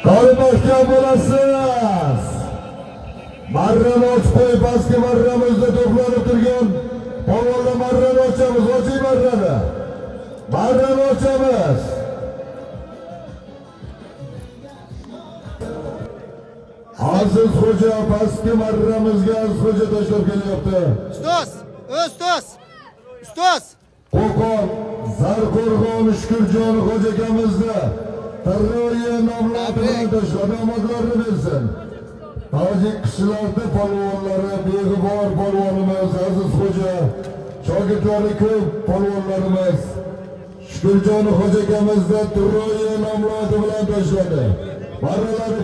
Qolmoqchi bo'lasiz. Marrani ochib qo'yib, pastki marramizda to'planib turgan polvonlar marrani ochamiz, oching marrani. Marrani ochamiz. Aziz xo'ja pastki marramizga Aziz xo'ja tashlab kelyapti. Ustoz. Qo'qon Zarqo'rg'on Shukurjon xo'ja akamizni Tarroyi nomli bilan tashlab omadlarini bersin. Tojik qishloqda polvonlari, beg'ubor polvonimiz Aziz xo'ja, shogirdlari ko'p polvonlarimiz Shukurjon xo'ja akamizni Tarroyi nomli bilan tashladi. Marralari